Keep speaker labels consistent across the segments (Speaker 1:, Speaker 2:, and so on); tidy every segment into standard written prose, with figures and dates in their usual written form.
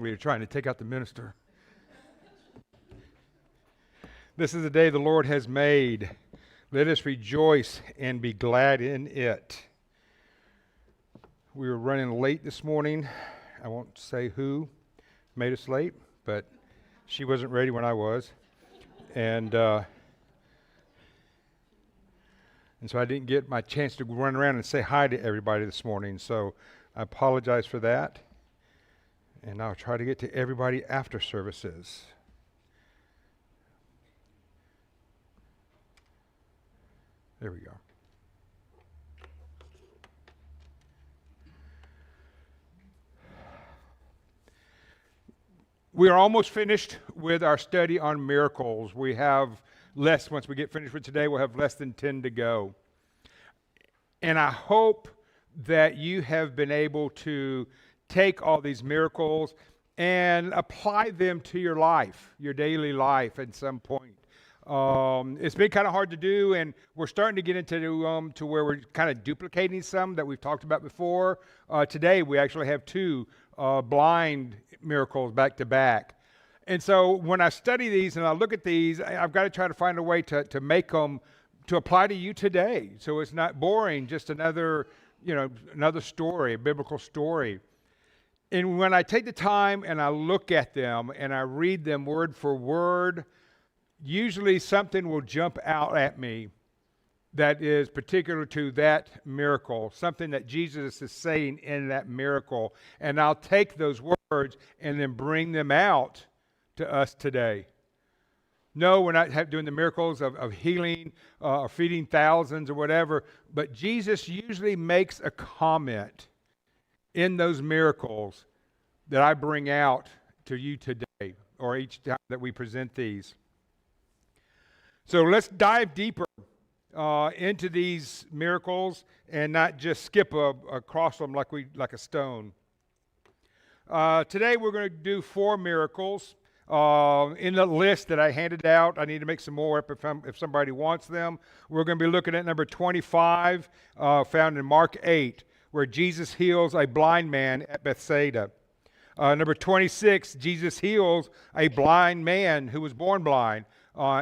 Speaker 1: We're trying to take out the minister. This is the day the Lord has made. Let us rejoice and be glad in it. We were running late this morning. I won't say who made us late, but she wasn't ready when I was. And so I didn't get my chance to run around and say hi to everybody this morning. So I apologize for that. And I'll try to get to everybody after services. There we go. We are almost finished with our study on miracles. We have once we get finished with today, we'll have less than 10 to go. And I hope that you have been able to take all these miracles and apply them to your life, your daily life at some point. It's been kind of hard to do, and we're starting to get into to where we're kind of duplicating some that we've talked about before. Today, we actually have two blind miracles back to back. And so when I study these and I look at these, I've got to try to find a way to make them to apply to you today. So it's not boring, just another story, a biblical story. And when I take the time and I look at them and I read them word for word, usually something will jump out at me that is particular to that miracle, something that Jesus is saying in that miracle. And I'll take those words and then bring them out to us today. No, we're not doing the miracles of healing or feeding thousands or whatever, but Jesus usually makes a comment in those miracles that I bring out to you today or each time that we present these. So let's dive deeper into these miracles and not just skip across them like a stone. Today we're going to do 4 miracles. In the list that I handed out, I need to make some more up if somebody wants them. We're going to be looking at number 25, found in Mark 8, where Jesus heals a blind man at Bethsaida. Number 26, Jesus heals a blind man who was born blind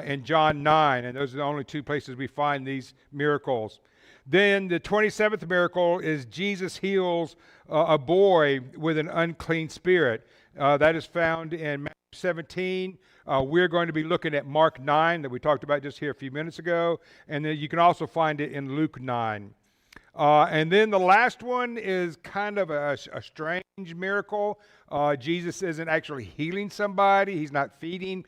Speaker 1: in John 9, and those are the only 2 places we find these miracles. Then the 27th miracle is Jesus heals a boy with an unclean spirit. That is found in Matthew 17. We're going to be looking at Mark 9 that we talked about just here a few minutes ago, and then you can also find it in Luke 9. And then the last one is kind of a strange miracle. Jesus isn't actually healing somebody. He's not feeding,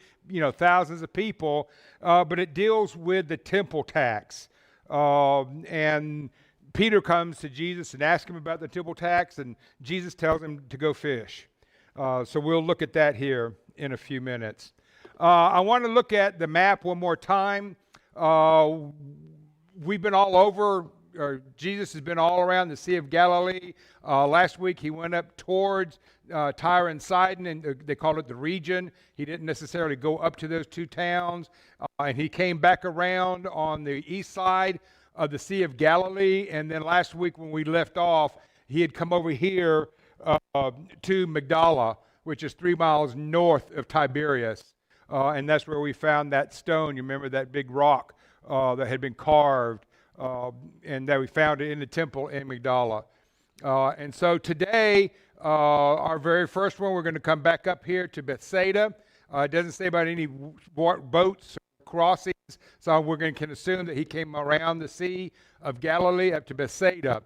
Speaker 1: thousands of people, but it deals with the temple tax. And Peter comes to Jesus and asks him about the temple tax, and Jesus tells him to go fish. So we'll look at that here in a few minutes. I want to look at the map one more time. We've been all over. Jesus has been all around the Sea of Galilee. Last week he went up towards Tyre and Sidon, and they called it the region. He didn't necessarily go up to those 2 towns. And he came back around on the east side of the Sea of Galilee. And then last week when we left off, he had come over here to Magdala, which is 3 miles north of Tiberias. And that's where we found that stone. You remember that big rock that had been carved. And that we found it in the temple in Magdala. And so today, our very first one, we're going to come back up here to Bethsaida. It doesn't say about any boats or crossings, so we're going to assume that he came around the Sea of Galilee up to Bethsaida.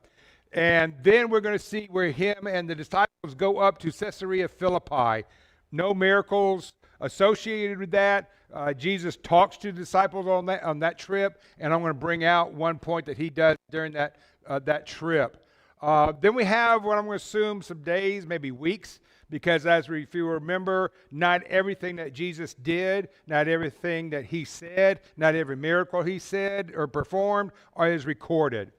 Speaker 1: And then we're going to see where him and the disciples go up to Caesarea Philippi. No miracles associated with that. Jesus talks to the disciples on that trip, and I'm going to bring out one point that he does during that trip. Then we have what I'm going to assume some days, maybe weeks, because if you remember, not everything that Jesus did, not everything that he said, not every miracle he said or performed is recorded.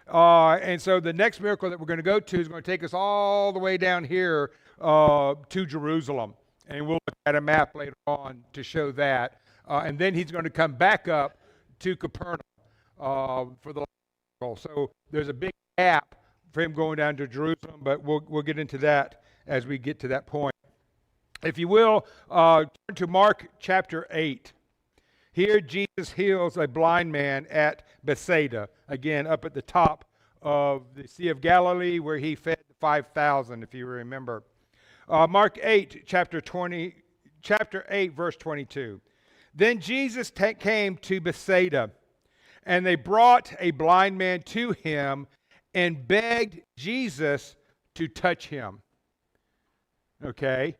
Speaker 1: And so the next miracle that we're going to go to is going to take us all the way down here to Jerusalem. And we'll look at a map later on to show that. And then he's going to come back up to Capernaum for the miracle. So there's a big gap for him going down to Jerusalem, but we'll get into that as we get to that point. If you will, turn to Mark chapter 8. Here Jesus heals a blind man at Bethsaida, again up at the top of the Sea of Galilee where he fed the 5,000, if you remember. Mark 8, chapter 8, verse 22. Then Jesus came to Bethsaida, and they brought a blind man to him and begged Jesus to touch him. Okay?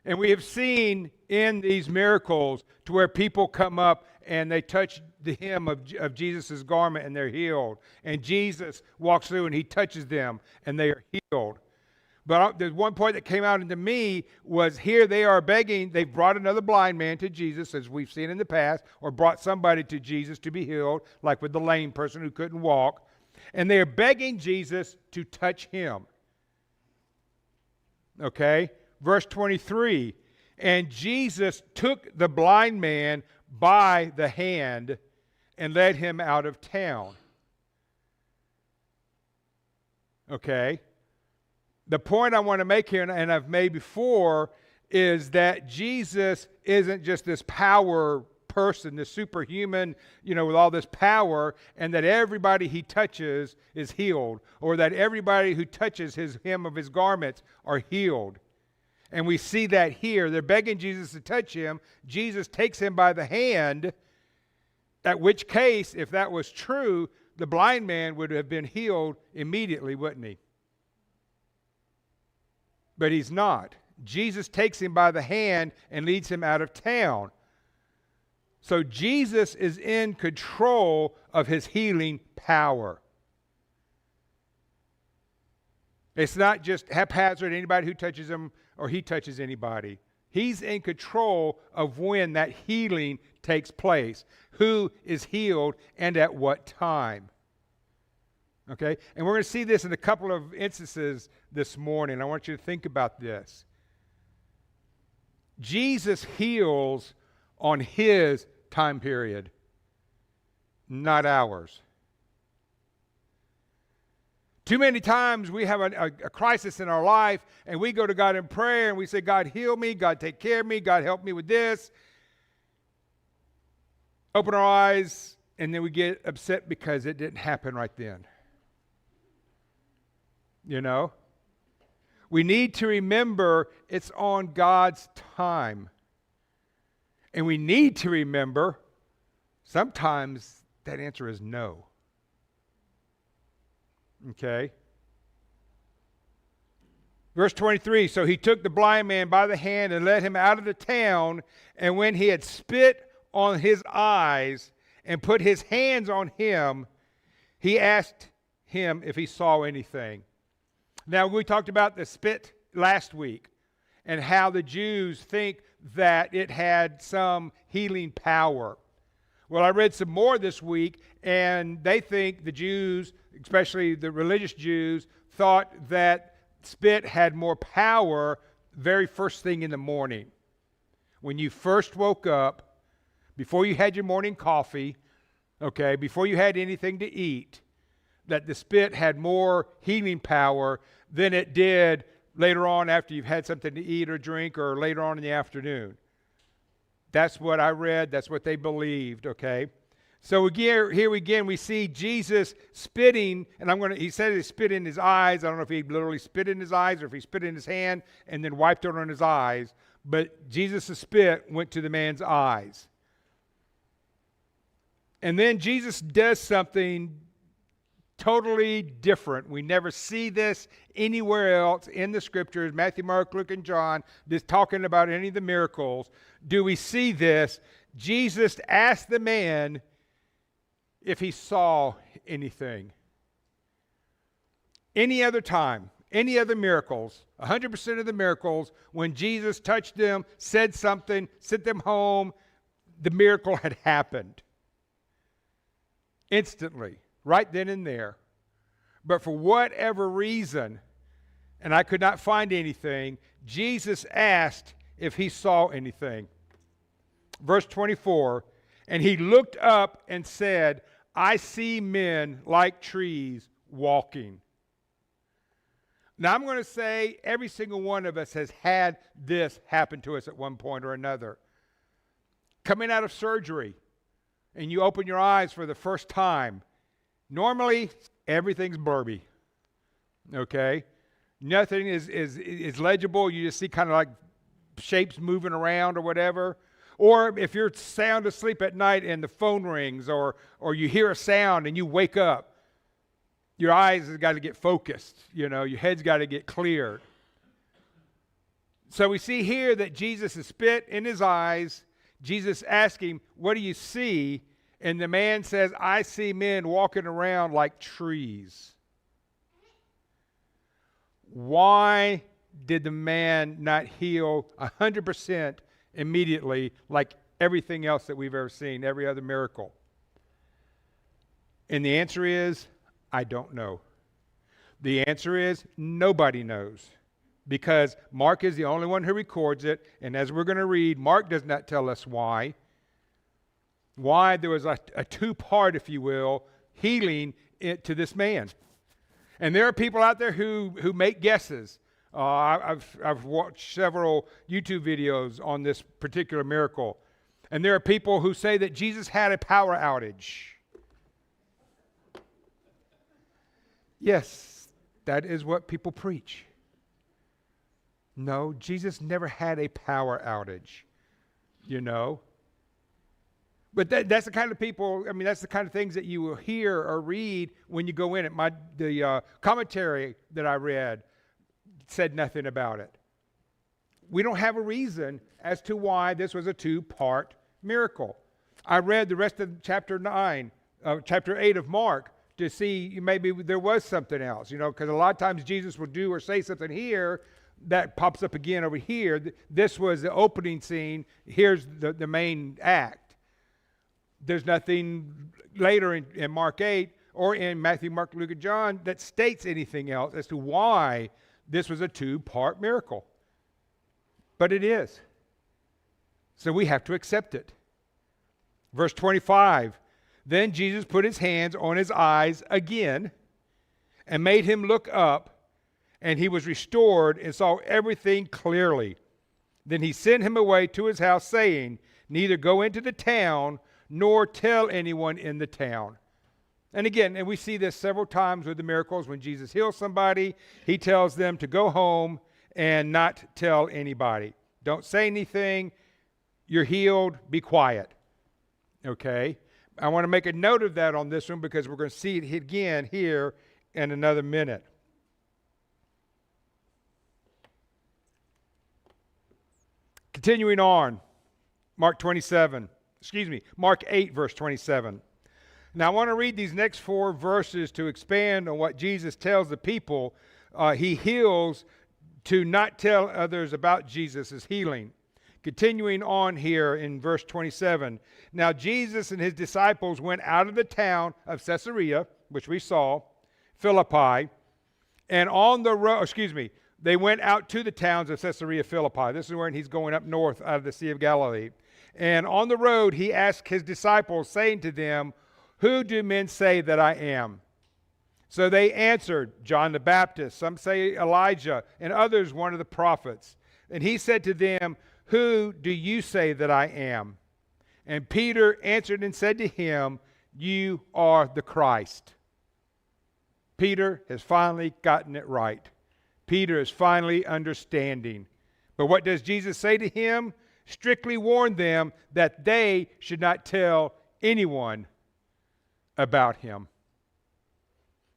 Speaker 1: And we have seen in these miracles to where people come up and they touch the hem of Jesus' garment and they're healed. And Jesus walks through and he touches them and they are healed. But there's one point that came out into me was here they are begging. They've brought another blind man to Jesus, as we've seen in the past, or brought somebody to Jesus to be healed, like with the lame person who couldn't walk. And they are begging Jesus to touch him. Okay? Verse 23, and Jesus took the blind man by the hand and led him out of town. Okay? The point I want to make here, and I've made before, is that Jesus isn't just this power person, this superhuman, with all this power, and that everybody he touches is healed, or that everybody who touches his hem of his garments are healed. And we see that here. They're begging Jesus to touch him. Jesus takes him by the hand, at which case, if that was true, the blind man would have been healed immediately, wouldn't he? But he's not. Jesus takes him by the hand and leads him out of town. So Jesus is in control of his healing power. It's not just haphazard, anybody who touches him or he touches anybody. He's in control of when that healing takes place, who is healed, and at what time. Okay? And we're going to see this in a couple of instances this morning. I want you to think about this. Jesus heals on his time period, not ours. Too many times we have a crisis in our life and we go to God in prayer and we say, God, heal me, God, take care of me, God, help me with this. Open our eyes and then we get upset because it didn't happen right then. We need to remember it's on God's time. And we need to remember sometimes that answer is no. Okay. Verse 23, so he took the blind man by the hand and led him out of the town, and when he had spit on his eyes and put his hands on him, he asked him if he saw anything. Now, we talked about the spit last week and how the Jews think that it had some healing power. Well, I read some more this week, and they think the Jews, especially the religious Jews, thought that spit had more power very first thing in the morning. When you first woke up, before you had your morning coffee, okay, before you had anything to eat, that the spit had more healing power than it did later on after you've had something to eat or drink or later on in the afternoon. That's what I read. That's what they believed, okay? So here again, we see Jesus spitting, and he said he spit in his eyes. I don't know if he literally spit in his eyes or if he spit in his hand and then wiped it on his eyes. But Jesus' spit went to the man's eyes. And then Jesus does something totally different. We never see this anywhere else in the scriptures, Matthew, Mark, Luke, and John, just talking about any of the miracles. Do we see this? Jesus asked the man if he saw anything. Any other time, any other miracles, 100% of the miracles, when Jesus touched them, said something, sent them home, the miracle had happened. Instantly. Right then and there. But for whatever reason, and I could not find anything, Jesus asked if he saw anything. Verse 24, and he looked up and said, I see men like trees walking. Now, I'm going to say every single one of us has had this happen to us at one point or another. Coming out of surgery, and you open your eyes for the first time. Normally, everything's blurry, okay? Nothing is legible. You just see kind of like shapes moving around or whatever. Or if you're sound asleep at night and the phone rings, or you hear a sound and you wake up, your eyes have got to get focused, your head's got to get cleared. So we see here that Jesus is spit in his eyes. Jesus asks him, what do you see? And the man says, I see men walking around like trees. Why did the man not heal 100% immediately like everything else that we've ever seen, every other miracle? And the answer is, I don't know. The answer is nobody knows, because Mark is the only one who records it. And as we're going to read, Mark does not tell us why. Why there was a two-part, if you will, healing to this man. And there are people out there who make guesses. I've watched several YouTube videos on this particular miracle. And there are people who say that Jesus had a power outage. Yes, that is what people preach. No, Jesus never had a power outage, But that's the kind of people, that's the kind of things that you will hear or read when you go in it. The commentary that I read said nothing about it. We don't have a reason as to why this was a two-part miracle. I read the rest of chapter 8 of Mark, to see maybe there was something else, because a lot of times Jesus will do or say something here that pops up again over here. This was the opening scene. Here's the main act. There's nothing later in Mark 8 or in Matthew, Mark, Luke, and John that states anything else as to why this was a two-part miracle. But it is. So we have to accept it. Verse 25. Then Jesus put his hands on his eyes again and made him look up, and he was restored and saw everything clearly. Then he sent him away to his house, saying, neither go into the town nor tell anyone in the town. And again, and we see this several times with the miracles. When Jesus heals somebody, he tells them to go home and not tell anybody. Don't say anything. You're healed. Be quiet. Okay? I want to make a note of that on this one, because we're going to see it again here in another minute. Continuing on, Mark 8, verse 27. Now I want to read these next 4 verses to expand on what Jesus tells the people. He heals to not tell others about Jesus' healing. Continuing on here in verse 27. Now Jesus and his disciples went out of the town of Caesarea, which we saw, Philippi, and on the road, they went out to the towns of Caesarea Philippi. This is where he's going up north out of the Sea of Galilee. And on the road he asked his disciples, saying to them, who do men say that I am? So they answered, John the Baptist, some say Elijah, and others one of the prophets. And he said to them, who do you say that I am? And Peter answered and said to him, you are the Christ. Peter has finally gotten it right. Peter is finally understanding. But what does Jesus say to him? Strictly warn them that they should not tell anyone about him.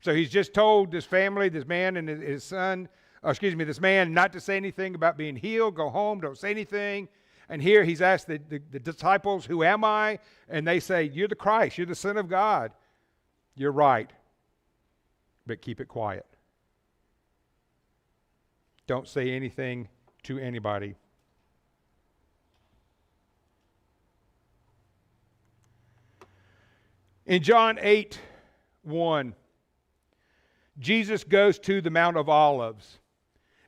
Speaker 1: So he's just told this family, this man and his son, this man not to say anything about being healed. Go home, don't say anything. And here he's asked the disciples, who am I? And they say, you're the Christ, you're the Son of God. You're right, but keep it quiet. Don't say anything to anybody. In John 8:1, Jesus goes to the Mount of Olives.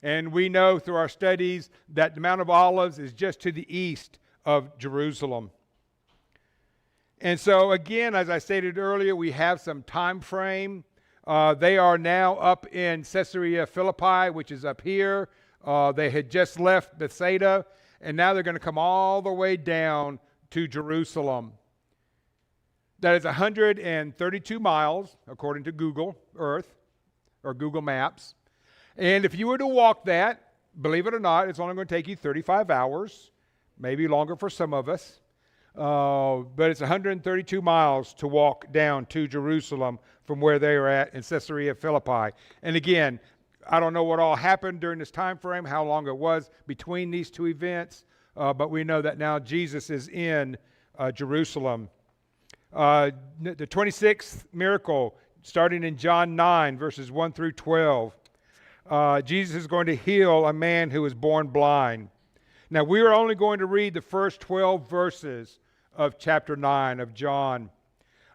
Speaker 1: And we know through our studies that the Mount of Olives is just to the east of Jerusalem. And so again, as I stated earlier, we have some time frame They are now up in Caesarea Philippi, which is up here. They had just left Bethsaida, and now they're going to come all the way down to Jerusalem. That is 132 miles, according to Google Earth or Google Maps. And if you were to walk that, believe it or not, it's only going to take you 35 hours, maybe longer for some of us. But it's 132 miles to walk down to Jerusalem from where they are at in Caesarea Philippi. And again, I don't know what all happened during this time frame, how long it was between these two events, but we know that now Jesus is in Jerusalem. The 26th miracle, starting in John 9, verses 1 through 12. Jesus is going to heal a man who was born blind. Now, we are only going to read the first 12 verses of chapter 9 of John.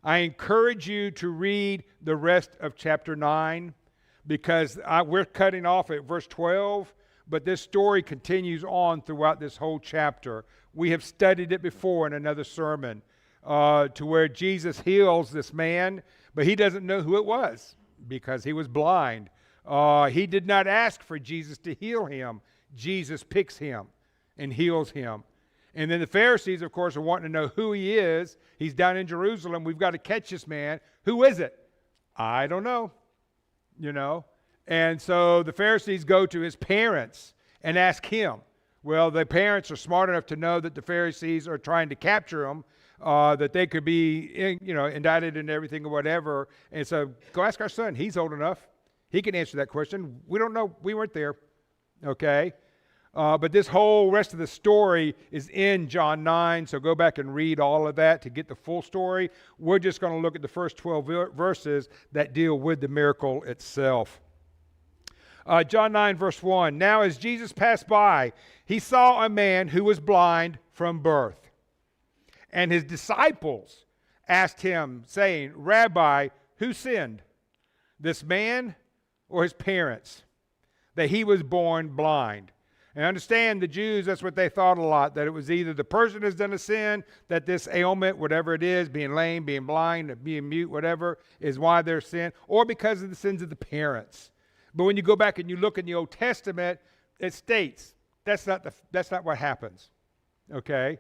Speaker 1: I encourage you to read the rest of chapter 9 because we're cutting off at verse 12, but this story continues on throughout this whole chapter. We have studied it before in another sermon to where Jesus heals this man, but he doesn't know who it was because he was blind. He did not ask for Jesus to heal him. Jesus picks him and heals him. And then the Pharisees, of course, are wanting to know who he is. He's down in Jerusalem. We've got to catch this man. Who is it? I don't know. And so the Pharisees go to his parents and ask him. Well, the parents are smart enough to know that the Pharisees are trying to capture him, that they could be, indicted and everything or whatever. And so go ask our son. He's old enough. He can answer that question. We don't know. We weren't there. Okay? But this whole rest of the story is in John 9, so go back and read all of that to get the full story. We're just going to look at the first 12 verses that deal with the miracle itself. John 9, verse 1. Now as Jesus passed by, he saw a man who was blind from birth. And his disciples asked him, saying, Rabbi, who sinned, this man or his parents, that he was born blind? And understand the Jews, that's what they thought a lot, that it was either the person has done a sin, that this ailment, whatever it is, being lame, being blind, being mute, whatever, is why they're sin, or because of the sins of the parents. But when you go back and you look in the Old Testament, it states that's not what happens. Okay?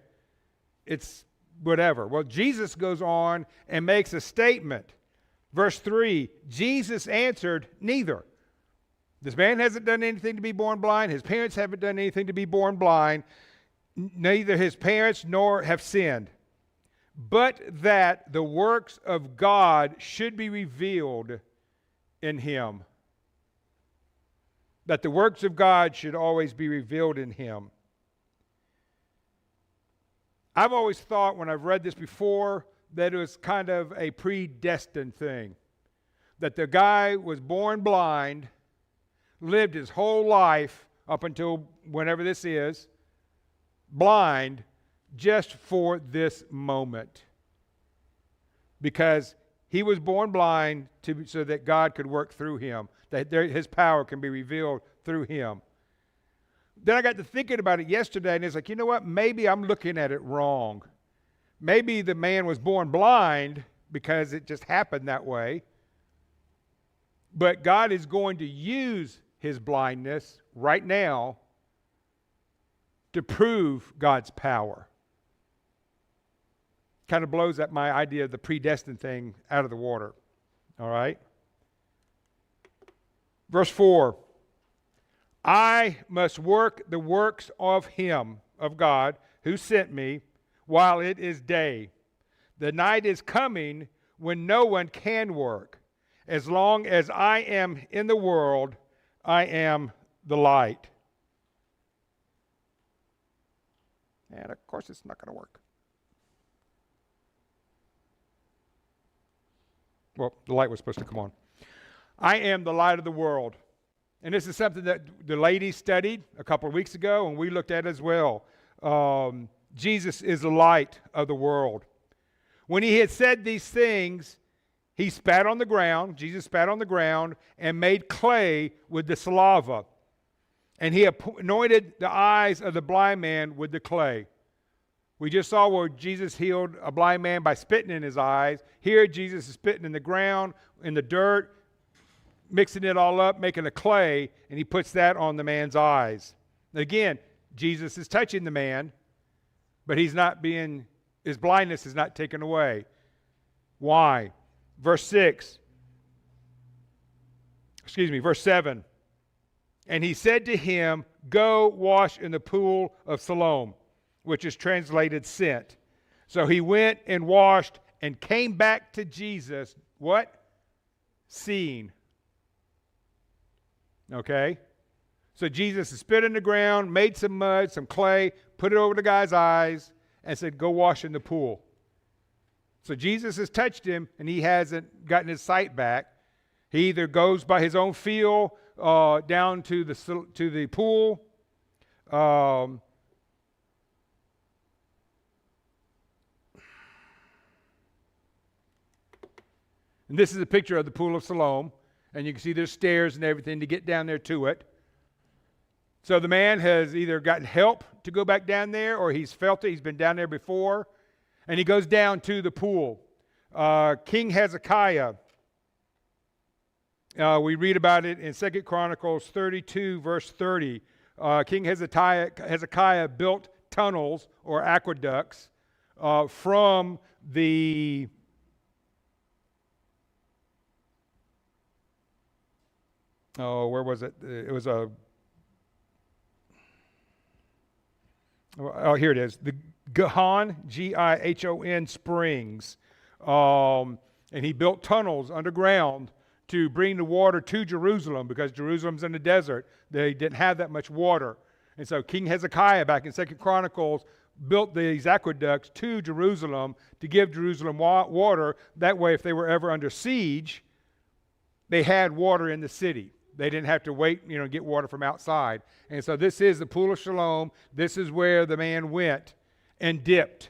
Speaker 1: It's whatever. Well, Jesus goes on and makes a statement. Verse 3, Jesus answered, neither. This man hasn't done anything to be born blind. His parents haven't done anything to be born blind. Neither his parents nor have sinned. But that the works of God should be revealed in him. That the works of God should always be revealed in him. I've always thought when I've read this before that it was kind of a predestined thing. That the guy was born blind, lived his whole life up until whenever this is, blind, just for this moment. Because he was born blind so that God could work through him, that his power can be revealed through him. Then I got to thinking about it yesterday, and it's like, you know what? Maybe I'm looking at it wrong. Maybe the man was born blind because it just happened that way. But God is going to use his blindness right now to prove God's power. Kind of blows up my idea of the predestined thing out of the water. All right? Verse 4. I must work the works of him, of God, who sent me, while it is day. The night is coming when no one can work. As long as I am in the world, I am the light. And of course it's not going to work. Well, the light was supposed to come on. I am the light of the world. And this is something that the ladies studied a couple of weeks ago, and we looked at as well. Jesus is the light of the world. When he had said these things, he spat on the ground. Jesus spat on the ground and made clay with the saliva. And he anointed the eyes of the blind man with the clay. We just saw where Jesus healed a blind man by spitting in his eyes. Here, Jesus is spitting in the ground, in the dirt, mixing it all up, making a clay, and he puts that on the man's eyes. Again, Jesus is touching the man, but his blindness is not taken away. Why? Verse 7. And he said to him, go wash in the pool of Siloam, which is translated sent. So he went and washed and came back to Jesus. What? Seeing. Okay? So Jesus spit in the ground, made some mud, some clay, put it over the guy's eyes, and said, go wash in the pool. So Jesus has touched him, and he hasn't gotten his sight back. He either goes by his own feel down to the pool. And this is a picture of the pool of Siloam. And you can see there's stairs and everything to get down there to it. So the man has either gotten help to go back down there, or he's felt it. He's been down there before. And he goes down to the pool. King Hezekiah, we read about it in 2 Chronicles 32, verse 30. King Hezekiah built tunnels or aqueducts from the where was it? It was here it is. The Gihon, Gihon springs. And he built tunnels underground to bring the water to Jerusalem, because Jerusalem's in the desert. They didn't have that much water. And so King Hezekiah, back in 2 Chronicles, built these aqueducts to Jerusalem to give Jerusalem water. That way, if they were ever under siege, they had water in the city. They didn't have to wait, get water from outside. And so this is the pool of Siloam. This is where the man went and dipped.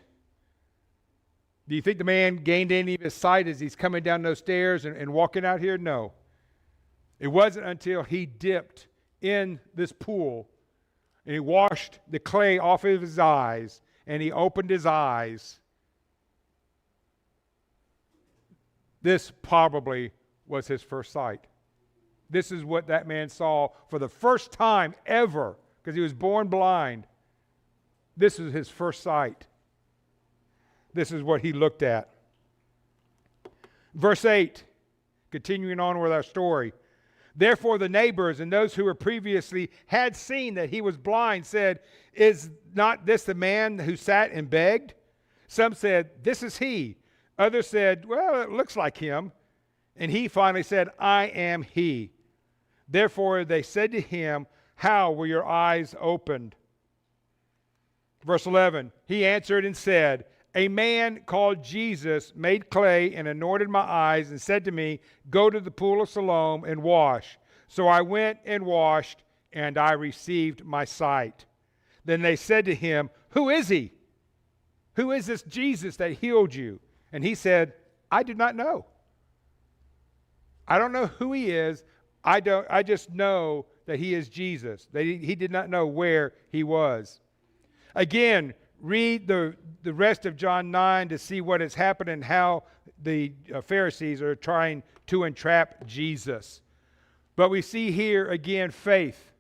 Speaker 1: Do you think the man gained any of his sight as he's coming down those stairs and walking out here? No. It wasn't until he dipped in this pool and he washed the clay off of his eyes and he opened his eyes. This probably was his first sight. This is what that man saw for the first time ever, because he was born blind. This is his first sight. This is what he looked at. Verse 8, continuing on with our story. Therefore the neighbors and those who were previously had seen that he was blind said, is not this the man who sat and begged? Some said, this is he. Others said, well, it looks like him. And he finally said, I am he. Therefore they said to him, how were your eyes opened? Verse 11, he answered and said, a man called Jesus made clay and anointed my eyes and said to me, go to the pool of Siloam and wash. So I went and washed, and I received my sight. Then they said to him, who is he? Who is this Jesus that healed you? And he said, I do not know. I don't know who he is. I just know that he is Jesus. That he did not know where he was. Again, read the rest of John 9 to see what has happened and how the Pharisees are trying to entrap Jesus. But we see here again faith.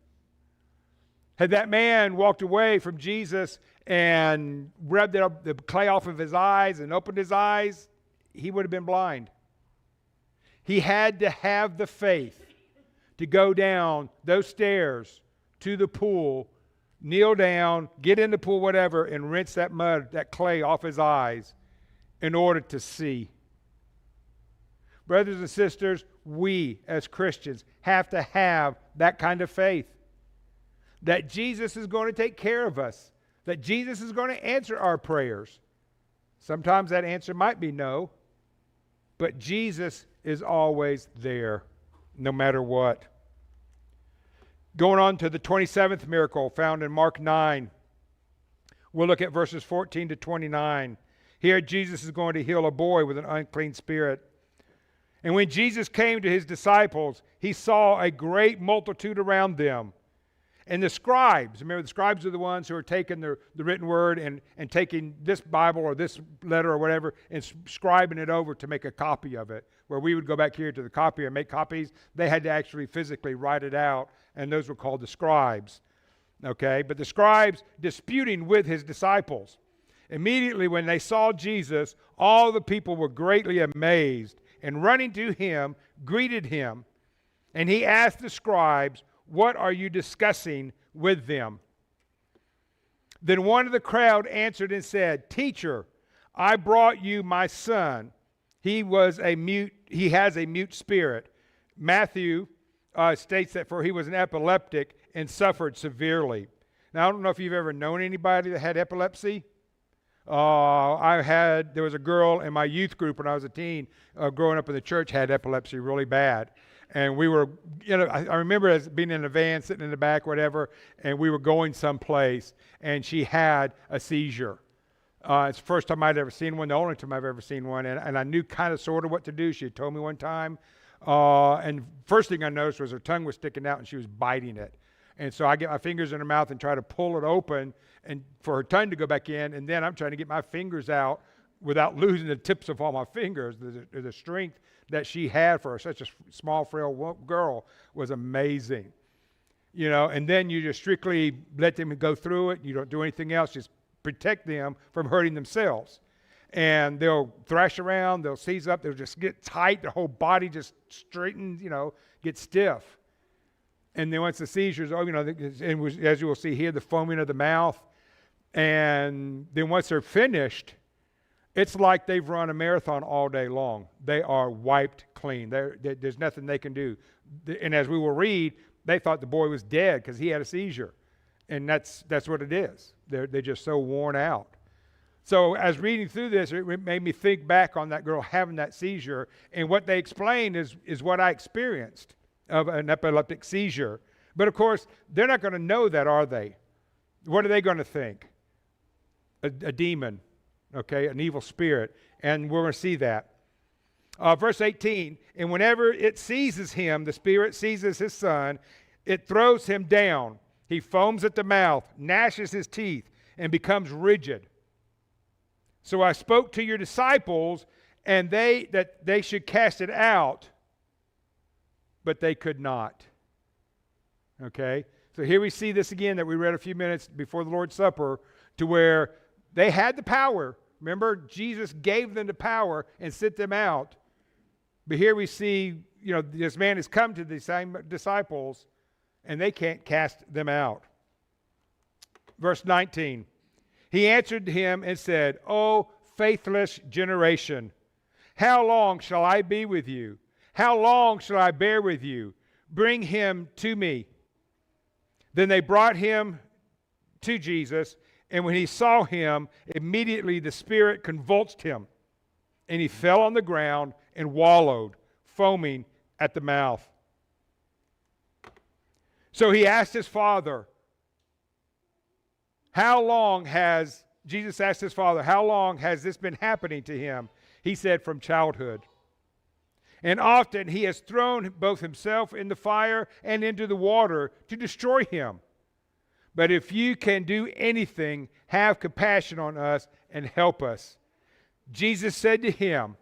Speaker 1: Had that man walked away from Jesus and rubbed the clay off of his eyes and opened his eyes, he would have been blind. He had to have the faith to go down those stairs to the pool, kneel down, get in the pool, whatever, and rinse that mud, that clay off his eyes in order to see. Brothers and sisters, we as Christians have to have that kind of faith. That Jesus is going to take care of us. That Jesus is going to answer our prayers. Sometimes that answer might be no, but Jesus is always there, no matter what. Going on to the 27th miracle found in Mark 9. We'll look at verses 14 to 29. Here Jesus is going to heal a boy with an unclean spirit. And when Jesus came to his disciples, he saw a great multitude around them. And the scribes, remember the scribes are the ones who are taking the written word and taking this Bible or this letter or whatever and scribing it over to make a copy of it. Where we would go back here to the copier and make copies, they had to actually physically write it out, and those were called the scribes. Okay, but the scribes disputing with his disciples. Immediately when they saw Jesus, all the people were greatly amazed, and running to him, greeted him. And he asked the scribes, "What are you discussing with them?" Then one of the crowd answered and said, "Teacher, I brought you my son. He has a mute spirit." Matthew states that for he was an epileptic and suffered severely. Now, I don't know if you've ever known anybody that had epilepsy. There was a girl in my youth group when I was a teen, growing up in the church, had epilepsy really bad. And we were, I remember as being in a van, sitting in the back, whatever, and we were going someplace, and she had a seizure. It's the first time I'd ever seen one, the only time I've ever seen one, and I knew kind of sort of what to do. She had told me one time, and first thing I noticed was her tongue was sticking out and she was biting it. And so I get my fingers in her mouth and try to pull it open and for her tongue to go back in, and then I'm trying to get my fingers out without losing the tips of all my fingers. The strength that she had for such a small, frail girl was amazing. And then you just strictly let them go through it. You don't do anything else. Just protect them from hurting themselves. And they'll thrash around, they'll seize up, they'll just get tight, their whole body just straightens, get stiff. And then once the seizures, as you will see here, the foaming of the mouth. And then once they're finished, it's like they've run a marathon all day long. They are wiped clean. There's nothing they can do. And as we will read, they thought the boy was dead because he had a seizure. And that's what it is. They're just so worn out. So as reading through this, it made me think back on that girl having that seizure. And what they explained is what I experienced of an epileptic seizure. But of course, they're not going to know that, are they? What are they going to think? A demon, okay, an evil spirit. And we're going to see that. Verse 18, and whenever it seizes him, the spirit seizes his son, it throws him down. He foams at the mouth, gnashes his teeth, and becomes rigid. So I spoke to your disciples, and that they should cast it out, but they could not. Okay? So here we see this again that we read a few minutes before the Lord's Supper, to where they had the power. Remember, Jesus gave them the power and sent them out. But here we see, this man has come to the same disciples, and they can't cast them out. Verse 19. He answered him and said, "O faithless generation, how long shall I be with you? How long shall I bear with you? Bring him to me." Then they brought him to Jesus, and when he saw him, immediately the spirit convulsed him, and he fell on the ground and wallowed, foaming at the mouth. So he asked his father, Jesus asked his father, how long has this been happening to him? He said, from childhood. And often he has thrown both himself in the fire and into the water to destroy him. But if you can do anything, have compassion on us and help us. Jesus said to him,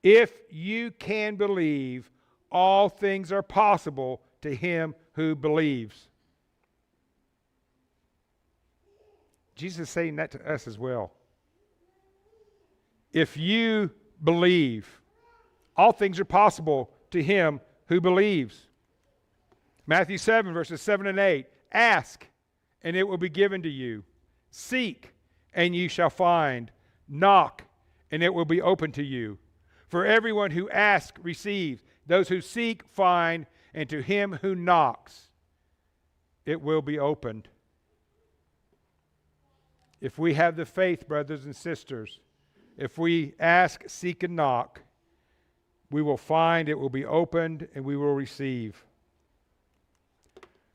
Speaker 1: if you can believe, all things are possible to him who believes. Jesus is saying that to us as well. If you believe, all things are possible to him who believes. Matthew 7, verses 7 and 8. Ask, and it will be given to you. Seek, and you shall find. Knock, and it will be open to you. For everyone who asks receives. Those who seek find, and to him who knocks, it will be opened. If we have the faith, brothers and sisters, if we ask, seek, and knock, we will find, it will be opened, and we will receive.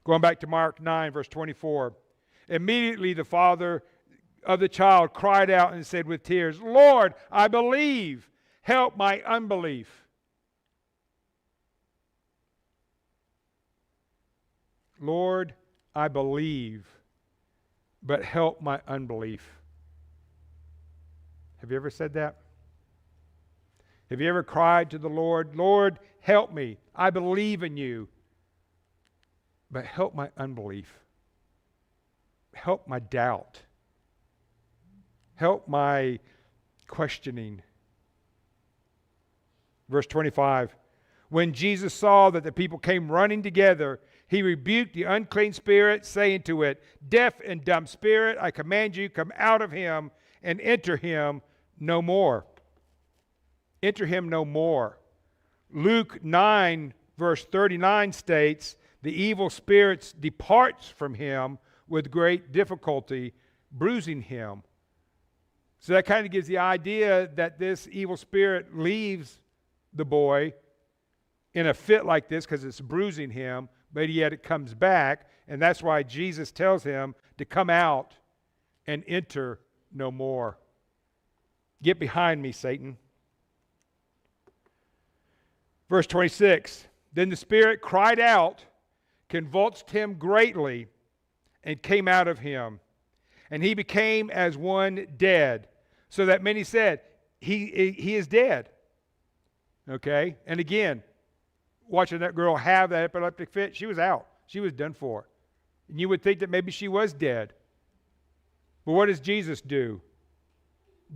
Speaker 1: Going back to Mark 9, verse 24. Immediately the father of the child cried out and said with tears, Lord, I believe. Help my unbelief. Lord, I believe, but help my unbelief. Have you ever said that? Have you ever cried to the Lord, Lord, help me. I believe in you, but help my unbelief. Help my doubt. Help my questioning. Verse 25, when Jesus saw that the people came running together, he rebuked the unclean spirit, saying to it, deaf and dumb spirit, I command you, come out of him and enter him no more. Enter him no more. Luke 9, verse 39 states, the evil spirits departs from him with great difficulty, bruising him. So that kind of gives the idea that this evil spirit leaves the boy in a fit like this because it's bruising him, but yet it comes back, and that's why Jesus tells him to come out and enter no more. Get behind me, Satan. Verse 26, then the spirit cried out, convulsed him greatly, and came out of him. And he became as one dead, so that many said, he is dead. Okay? And again, watching that girl have that epileptic fit, she was out. She was done for. And you would think that maybe she was dead. But what does Jesus do?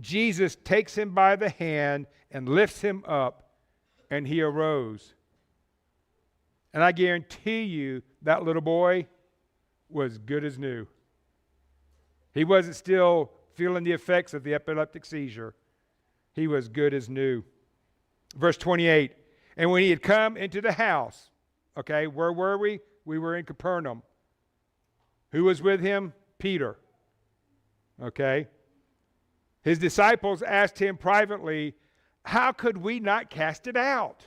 Speaker 1: Jesus takes him by the hand and lifts him up, and he arose. And I guarantee you that little boy was good as new. He wasn't still feeling the effects of the epileptic seizure. He was good as new. Verse 28, and when he had come into the house, okay, where were we? We were in Capernaum. Who was with him? Peter. Okay. His disciples asked him privately, how could we not cast it out?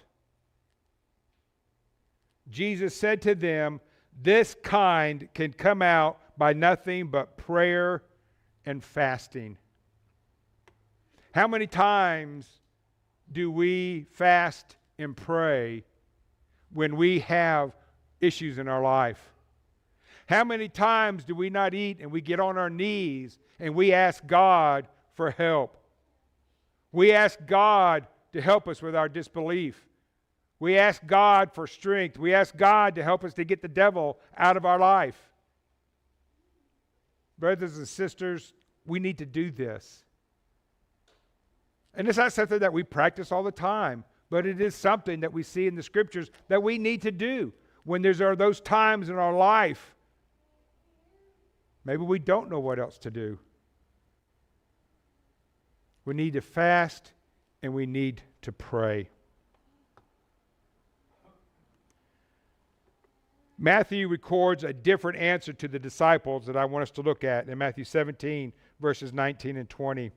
Speaker 1: Jesus said to them, this kind can come out by nothing but prayer and fasting. How many times do we fast and pray when we have issues in our life? How many times do we not eat and we get on our knees and we ask God for help? We ask God to help us with our disbelief. We ask God for strength. We ask God to help us to get the devil out of our life. Brothers and sisters, we need to do this. And it's not something that we practice all the time, but it is something that we see in the scriptures that we need to do when there are those times in our life. Maybe we don't know what else to do. We need to fast and we need to pray. Matthew records a different answer to the disciples that I want us to look at in Matthew 17, verses 19 and 20.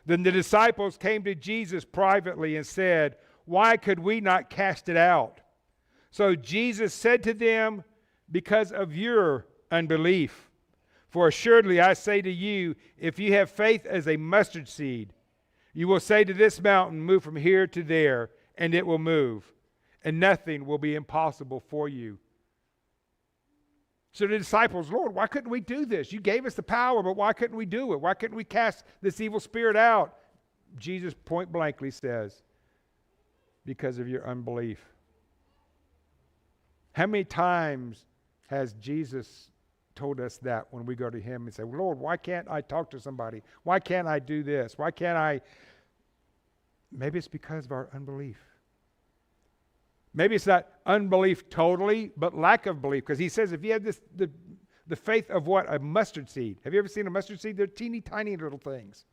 Speaker 1: Then the disciples came to Jesus privately and said, why could we not cast it out? So Jesus said to them, because of your unbelief. For assuredly I say to you, if you have faith as a mustard seed, you will say to this mountain, move from here to there, and it will move, and nothing will be impossible for you. So the disciples, Lord, why couldn't we do this? You gave us the power, but why couldn't we do it? Why couldn't we cast this evil spirit out? Jesus point blankly says, because of your unbelief. How many times has Jesus told us that when we go to him and say, Lord, why can't I talk to somebody? Why can't I do this? Why can't I? Maybe it's because of our unbelief. Maybe it's not unbelief totally, but lack of belief. Because he says if you have the faith of what? A mustard seed. Have you ever seen a mustard seed? They're teeny tiny little things.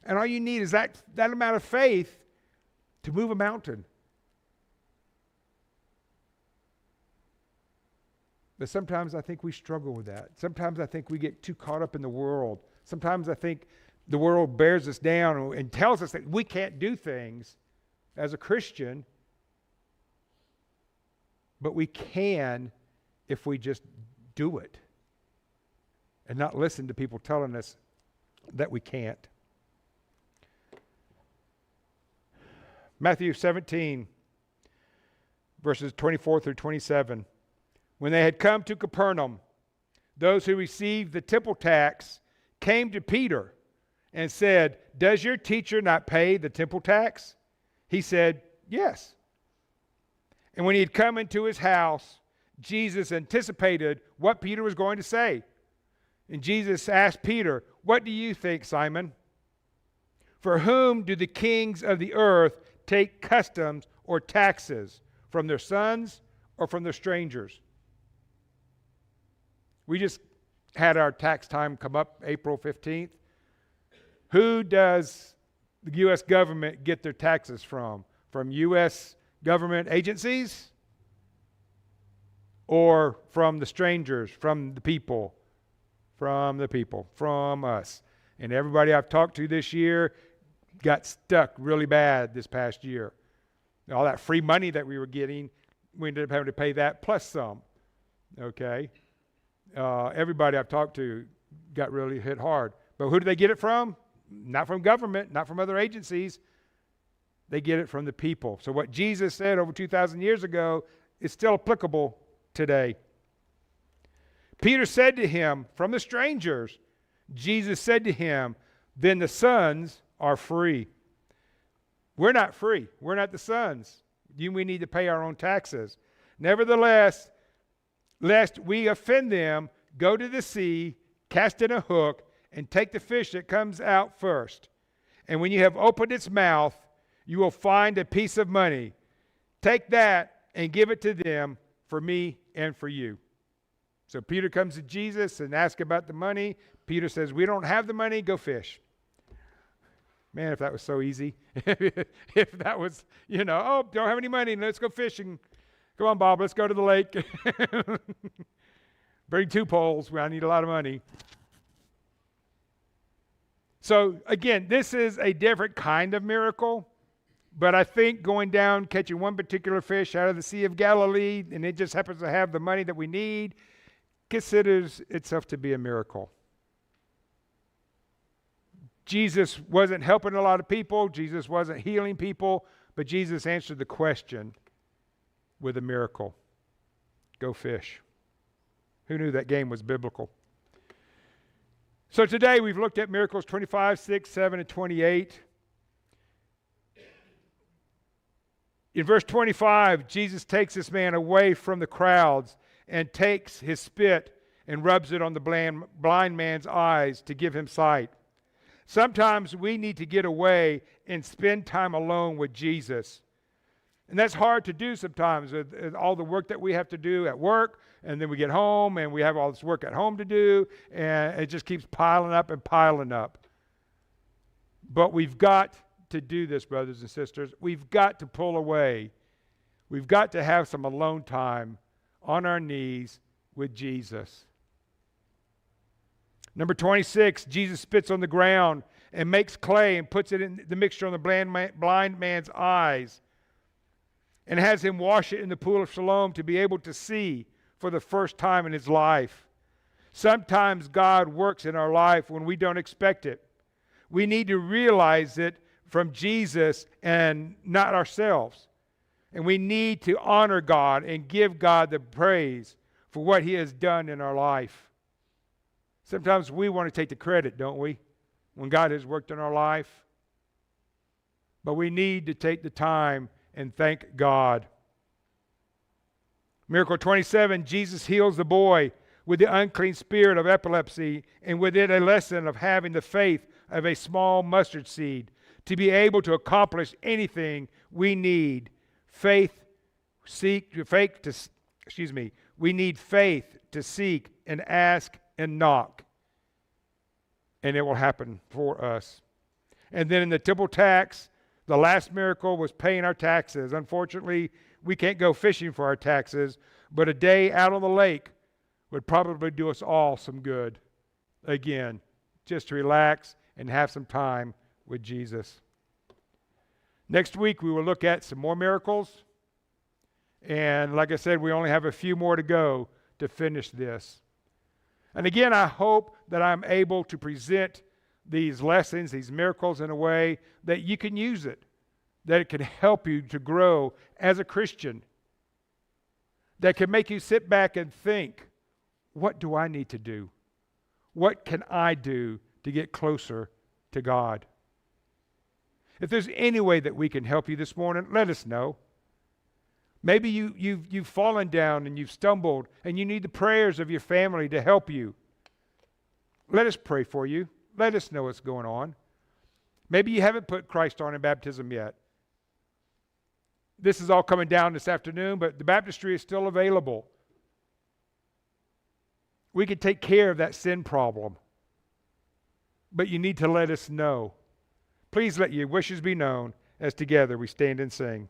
Speaker 1: And all you need is that amount of faith to move a mountain. But sometimes I think we struggle with that. Sometimes I think we get too caught up in the world. Sometimes I think the world bears us down and tells us that we can't do things as a Christian. But we can if we just do it and not listen to people telling us that we can't. Matthew 17, verses 24 through 27. When they had come to Capernaum, those who received the temple tax came to Peter and said, "Does your teacher not pay the temple tax?" He said, "Yes." And when he had come into his house, Jesus anticipated what Peter was going to say. And Jesus asked Peter, "What do you think, Simon? For whom do the kings of the earth take customs or taxes? From their sons or from their strangers?" We just had our tax time come up April 15th. Who does the U.S. government get their taxes from? From U.S. government agencies? Or from the strangers, from the people? From the people, from us. And everybody I've talked to this year got stuck really bad this past year. All that free money that we were getting, we ended up having to pay that plus some. Okay? Everybody I've talked to got really hit hard. But who do they get it from? Not from government, not from other agencies. They get it from the people. So what Jesus said over 2,000 years ago is still applicable today. Peter said to him, "From the strangers." Jesus said to him, "Then the sons are free." We're not free. We're not the sons. We need to pay our own taxes. Nevertheless, lest we offend them, go to the sea, cast in a hook, and take the fish that comes out first. And when you have opened its mouth, you will find a piece of money. Take that and give it to them for me and for you. So Peter comes to Jesus and asks about the money. Peter says, "We don't have the money, go fish." Man, if that was so easy. If that was, oh, don't have any money, let's go fishing. Come on, Bob, let's go to the lake. Bring 2 poles. I need a lot of money. So again, this is a different kind of miracle. But I think going down, catching one particular fish out of the Sea of Galilee, and it just happens to have the money that we need, considers itself to be a miracle. Jesus wasn't helping a lot of people. Jesus wasn't healing people. But Jesus answered the question with a miracle. Go fish. Who knew that game was biblical? So today we've looked at miracles 25, 6, 7, and 28. In verse 25, Jesus takes this man away from the crowds and takes his spit and rubs it on the blind man's eyes to give him sight. Sometimes we need to get away and spend time alone with Jesus. And that's hard to do sometimes with all the work that we have to do at work, and then we get home and we have all this work at home to do, and it just keeps piling up and piling up. But we've got to do this, brothers and sisters. We've got to pull away. We've got to have some alone time on our knees with Jesus. Number 26, Jesus spits on the ground and makes clay and puts it in the mixture on the blind man's eyes and has him wash it in the pool of Siloam to be able to see for the first time in his life. Sometimes God works in our life when we don't expect it. We need to realize it from Jesus and not ourselves. And we need to honor God and give God the praise for what he has done in our life. Sometimes we want to take the credit, don't we, when God has worked in our life? But we need to take the time and thank God. Miracle 27, Jesus heals the boy with the unclean spirit of epilepsy, and with it a lesson of having the faith of a small mustard seed to be able to accomplish anything we need. We need faith to seek and ask and knock, and it will happen for us. And then in the temple tax, the last miracle was paying our taxes. Unfortunately, we can't go fishing for our taxes, but a day out on the lake would probably do us all some good. Again, just to relax and have some time with Jesus. Next week, we will look at some more miracles. And like I said, we only have a few more to go to finish this. And again, I hope that I'm able to present these lessons, these miracles in a way that you can use it, that it can help you to grow as a Christian. that can make you sit back and think, what do I need to do? What can I do to get closer to God? If there's any way that we can help you this morning, let us know. Maybe you've fallen down and you've stumbled and you need the prayers of your family to help you. Let us pray for you. Let us know what's going on. Maybe you haven't put Christ on in baptism yet. This is all coming down this afternoon, but the baptistry is still available. We can take care of that sin problem. But you need to let us know. Please let your wishes be known as together we stand and sing.